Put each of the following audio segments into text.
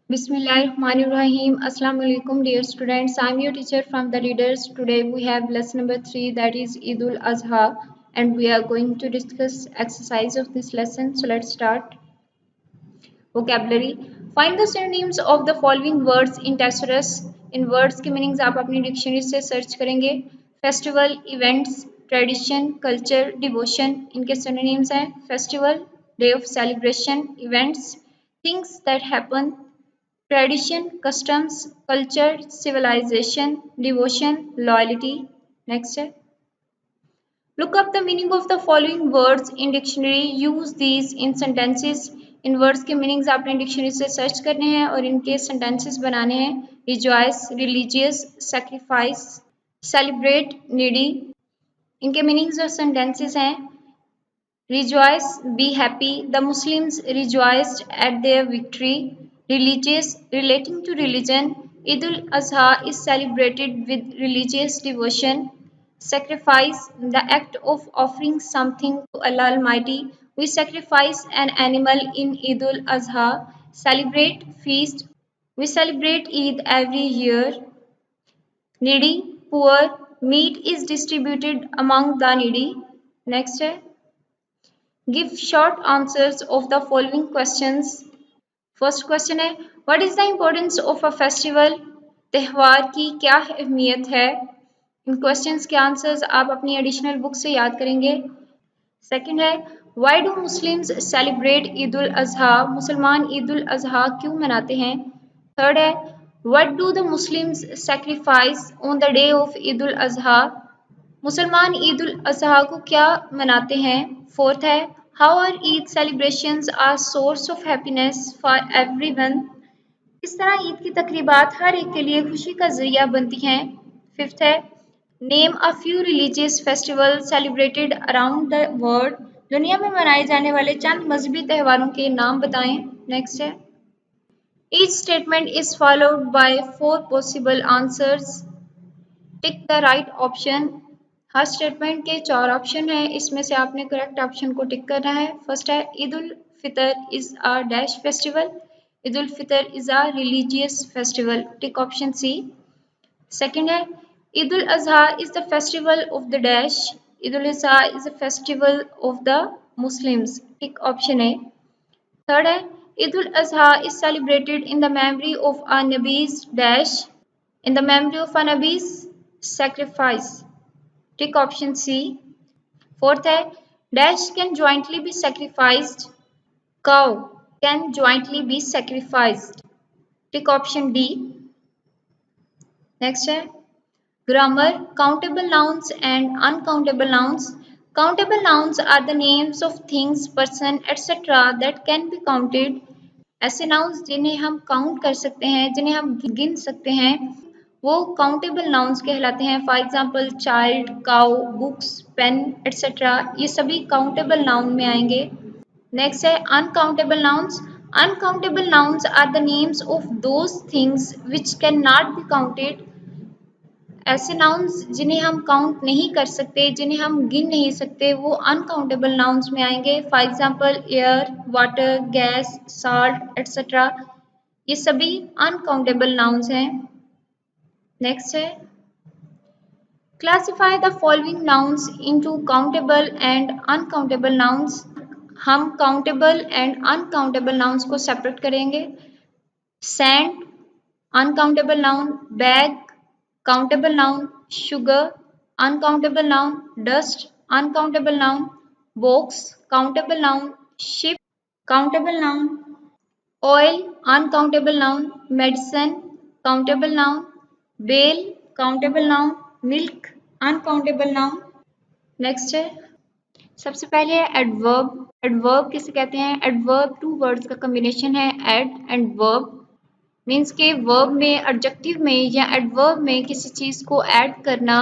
Bismillahirrahmanirrahim. Assalamu alaikum, dear students. I'm your teacher from the readers. Today we have lesson number 3, that is Eidul Azha, and we are going to discuss exercise of this lesson. So let's start. Vocabulary. Find the synonyms of the following words in thesaurus. In words के meanings आप अपनी dictionary से search करेंगे. Festival, events, tradition, culture, devotion. इनके synonyms हैं festival, day of celebration, events, things that happen, tradition, customs, culture, civilization, devotion, loyalty. Next है. Look up the meaning of the following words in dictionary. Use these in sentences. In words के meanings आपने dictionary से search करने हैं और इनके sentences बनाने हैं. Rejoice, religious, sacrifice, celebrate, needy. इनके मीनिंग्स और सेंटेंसेस हैं. Rejoice, be happy. The Muslims rejoiced at their victory. Religious, relating to religion. Eid al-Azha is celebrated with religious devotion. Sacrifice, the act of offering something to Allah Almighty. We sacrifice an animal in Eid al-Azha. Celebrate, feast. We celebrate Eid every year. Needy, poor. Meat is distributed among the needy. Next है. Give short answers of the following questions. First question है, what is the importance of a festival? त्यौहार की क्या अहमियत है? इन questions के answers आप अपनी एडिशनल बुक से याद करेंगे. सेकंड है, why do Muslims celebrate Eid ul Adha? मुसलमान ईद उल अजहा क्यों मनाते हैं? थर्ड है, what do the Muslims sacrifice on the day of Eid ul Adha? मुसलमान ईद उल अजहा को क्या मनाते हैं? फोर्थ है, how are Eid celebrations are source of happiness for everyone? किस तरह ईद की तकरीबात हर एक के लिए खुशी का जरिया बनती हैं? फिफ्थ है, name a few religious festival celebrated around the world. दुनिया में मनाए जाने वाले चंद मजहबी त्योहारों के नाम बताएं. नेक्स्ट है, each statement is followed by 4 possible answers. Tick the right option. Her statement के 4 ऑप्शन हैं, इसमें से आपने करेक्ट ऑप्शन को टिक करना है. फर्स्ट है, Eid ul Fitr is a dash festival. Eid ul Fitr is a religious festival. Tick option C. Second है, Eid ul Adha is the festival of the dash. Eid ul Adha is the festival of the Muslims. Tick option A. Third है, Eid ul Adha is celebrated in the memory of a नबीज dash. In the memory of a नबीज sacrifice. Tick option C. Fourth है, dash can jointly be sacrificed. Cow can jointly be sacrificed. Tick option D. Next है, grammar, countable nouns and uncountable nouns. Countable nouns are the names of things, person, etc. that can be counted. ऐसे nouns जिन्हें हम count कर सकते हैं, जिन्हें हम गिन सकते हैं, वो काउंटेबल नाउन्स कहलाते हैं. For example child, cow, books, pen etcetera, ये सभी काउंटेबल नाउन में आएंगे. नेक्स्ट है uncountable nouns. Uncountable nouns are the names of those things which can not be counted. ऐसे नाउन्स जिन्हें हम काउंट नहीं कर सकते, जिन्हें हम गिन नहीं सकते, वो अनकाउंटेबल नाउन्स में आएंगे. For example air, water, gas, salt etcetera, ये सभी अनकाउंटेबल नाउन्स हैं. नेक्स्ट है, classify the following nouns into countable and uncountable nouns. हम काउंटेबल एंड अनकाउंटेबल नाउन्स को सेपरेट करेंगे. Sand uncountable noun, bag countable noun, sugar uncountable noun, dust uncountable noun, box countable noun, ship countable noun, oil uncountable noun, medicine countable noun, bell countable noun, milk uncountable noun. Next है, सबसे पहले है adverb. Adverb किसे कहते हैं? Adverb 2 words का combination है, add and verb. Means के वर्ब में, एडजेक्टिव में या एडवर्ब में किसी चीज़ को ऐड करना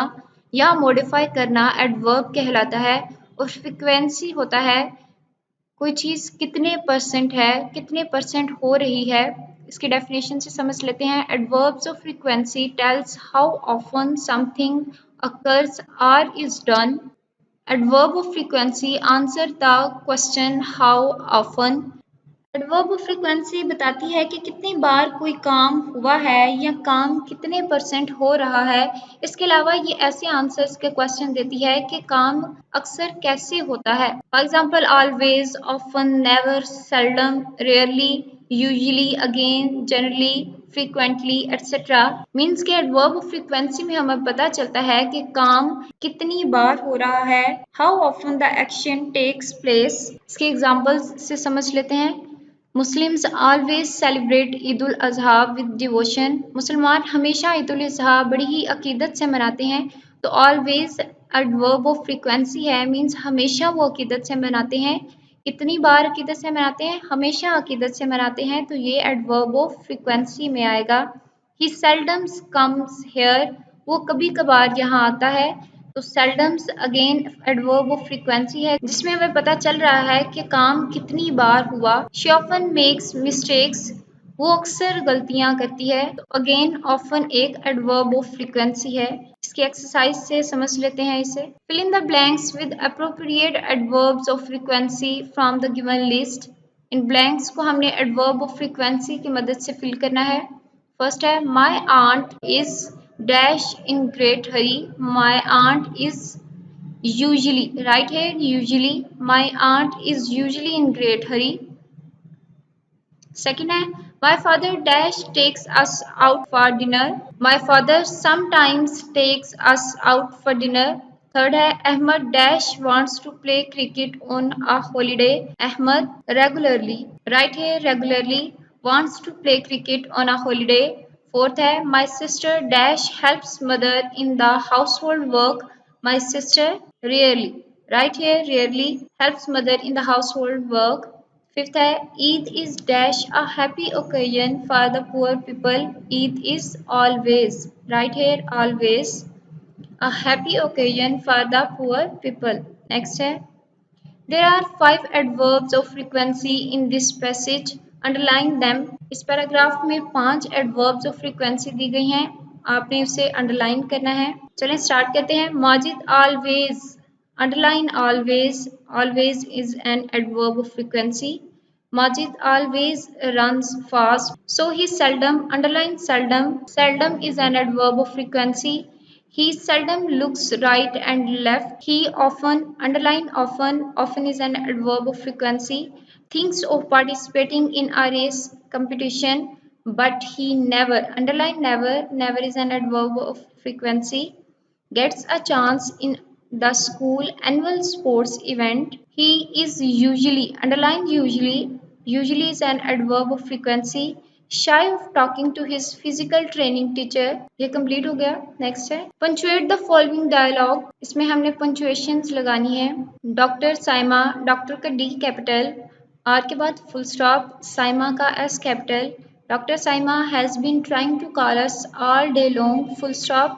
या मॉडिफाई करना एडवर्ब कहलाता है. और फ्रिक्वेंसी होता है, कोई चीज़ कितने परसेंट है, कितने परसेंट हो रही है. इसकी डेफिनेशन से समझ लेते हैं. Adverbs of frequency tales how often something occurs or is done. Adverb of frequency answer the question how often. Adverb of frequency बताती है कि कितनी बार कोई काम हुआ है या काम कितने परसेंट हो रहा है। इसके अलावा ये ऐसे आंसर्स के क्वेश्चन देती है कि काम अक्सर कैसे होता है। For example always, often, never, seldom, rarely, usually, again, generally, frequently etcetera. Means के एडवर्ब ऑफ फ्रीक्वेंसी में हमें पता चलता है कि काम कितनी बार हो रहा है, how often the action takes place. इसके एग्जाम्पल्स से समझ लेते हैं। Muslims always celebrate Eid ul Azha with devotion. मुसलमान हमेशा ईद उल अजहा बड़ी ही अकीदत से मनाते हैं। तो ऑलवेज एडवर्ब ऑफ फ्रीक्वेंसी है, मीन्स हमेशा वो अकीदत से मनाते हैं। कितनी बार अकीदत से मनाते हैं? हमेशा अकीदत से मनाते हैं, तो ये एडवर्ब ऑफ फ्रीक्वेंसी में आएगा। ही सेल्डम्स कम्स हेयर, वो कभी कभार यहाँ आता है। तो सेल्डम्स अगेन एडवर्ब ऑफ फ्रीक्वेंसी है, जिसमें हमें पता चल रहा है कि काम कितनी बार हुआ। शी ऑफन मेक्स मिस्टेक्स, वो अक्सर गलतियां करती है। तो अगेन ऑफन एक एडवर्ब ऑफ फ्रीक्वेंसी है। इसकी एक्सरसाइज से समझ लेते हैं इसे। Fill in the blanks with appropriate adverbs of frequency from the given list. इन ब्लैंक्स को हमने एडवर्ब ऑफ फ्रीक्वेंसी की मदद से फिल करना है। फर्स्ट है my aunt is dash in great hurry. My aunt is usually, write है usually, my aunt is usually in great hurry. Second है my father dash takes us out for dinner. My father sometimes takes us out for dinner. Third है Ahmad dash wants to play cricket on a holiday। Ahmad regularly, write है regularly, wants to play cricket on a holiday। Fourth है my sister dash helps mother in the household work. My sister rarely, write है rarely, helps mother in the household work. Fifth है Eid is dash a happy occasion for the poor people. Eid is always, write here always, a happy occasion for the poor people। Next है there are 5 adverbs of frequency in this passage, underline them। इस paragraph में 5 adverbs of frequency दी गई हैं, आपने उसे underline करना है। चलें स्टार्ट करते हैं। Majid always, underline always, always is an adverb of frequency। Majid always runs fast, so he seldom, underline seldom, seldom is an adverb of frequency। He seldom looks right and left. He often, underline often, often is an adverb of frequency, thinks of participating in a race competition, but he never, underline never, never is an adverb of frequency, gets a chance in the school annual sports event। He is usually, underline usually, usually is an adverb of frequency, shy of talking to his physical training teacher। ये complete हो गया। Next है punctuate the following dialogue. इसमें हमने punctuations लगानी है। Doctor Saima, doctor का D capital, R के बाद फुल स्टॉप, साइमा का S capital. Doctor Saima has been trying to call us all day long, full stop.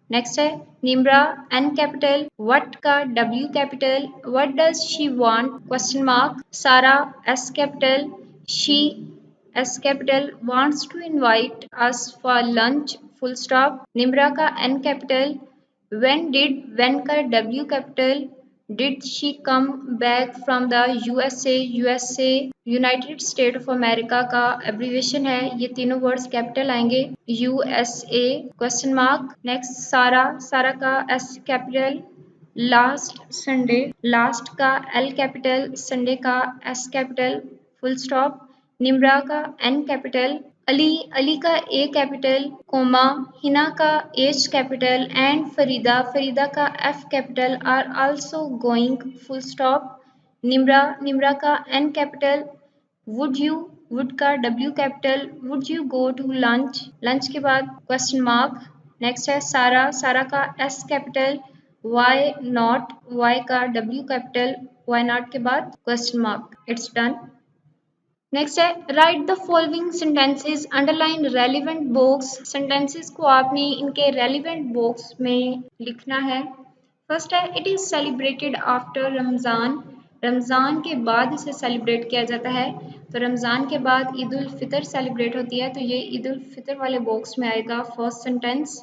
Next है निम्रा एन कैपिटल, व्हाट का W capital, what does she want question mark. Sara S capital, she S capital wants to invite us for lunch, full stop. Nimra का N capital, when did, when का W capital, did she come back from the USA, USA United state of America का abbreviation है। ये तीनों words capital आएंगे, USA question mark. Next सारा, सारा का S capital, last Sunday, last का L capital, Sunday का S capital, full stop. Nimra का एन कैपिटल, अली, अली का ए कैपिटल, कोमा, हिना का H capital and Farida, Farida का F capital are also going, full stop. Nimra, Nimra का N capital, would you, would का W capital, would you go to lunch, lunch के बाद question mark. Next है सारा, सारा का S capital, why not, why का W capital, why not के बाद question mark. It's done. Next है write the following sentences, underline relevant box. Sentences को आपने इनके रेलिवेंट बॉक्स में लिखना है। फर्स्ट है it is celebrated after Ramzan, Ramzan के बाद इसे सेलिब्रेट किया जाता है। तो रमज़ान के बाद ईद उल फितर सेलिब्रेट होती है, तो ये ईद उल फितर वाले बॉक्स में आएगा फर्स्ट सेंटेंस।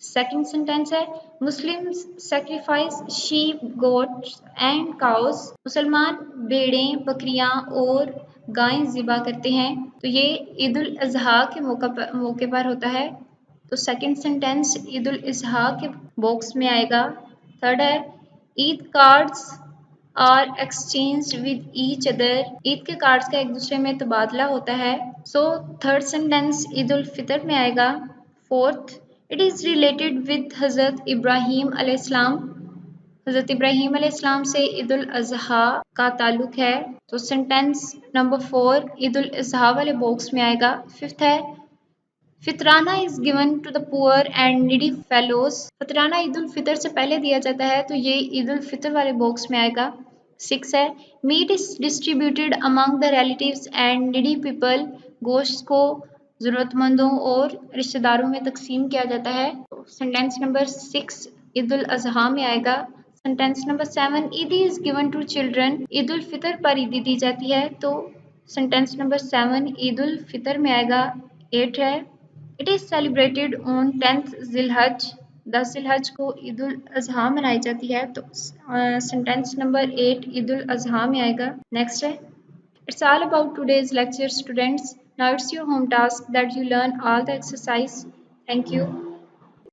सेकंड सेंटेंस है Muslims sacrifice sheep, goats and cows. मुसलमान भेड़ें, बकरियां और गायें ज़िबा करते हैं, तो ये ईद उल अज़हा के मौके पर होता है। तो सेकंड सेंटेंस ईद उल अज़हा के बॉक्स में आएगा। थर्ड है Eid cards are exchange with each other, Eid के कार्ड्स का एक दूसरे में तबादला होता है। So third sentence Eid ul Fitr में आएगा। Fourth, it is related with Hazrat Ibrahim अलैहिस्सलाम, हज़रत इब्राहीम अलैहिस्सलाम से ईद उल अज़हा का ताल्लुक है। तो सेंटेंस नंबर 4 ईद उल अज़हा वाले बॉक्स में आएगा। फिफ्थ है फितराना is given to the poor and needy fellows, फितराना ईद उल फितर से पहले दिया जाता है, तो ये ईद उल फितर वाले बॉक्स में आएगा। 6 है meat is distributed among the relatives and needy people, गोश्त को ज़रूरतमंदों और रिश्तेदारों में तकसीम किया जाता है। सेंटेंस नंबर 6 ईद उल अज़हा में आएगा। Sentence number 7 Eid is given to children, Eid ul Fitr पर ईदी दी जाती है, तो सेंटेंस नंबर 7 ईद उल फितर में आएगा। 8 है it is celebrated on 10th ज़िलहज, 10 ज़िलहज को ईद उल अज़हा मनाई जाती है, तो सेंटेंस नंबर 8 ईद उल अज़हा में आएगा। नेक्स्ट है It's all about today's lecture, students. Now it's your home task that you learn all the exercise. Thank you.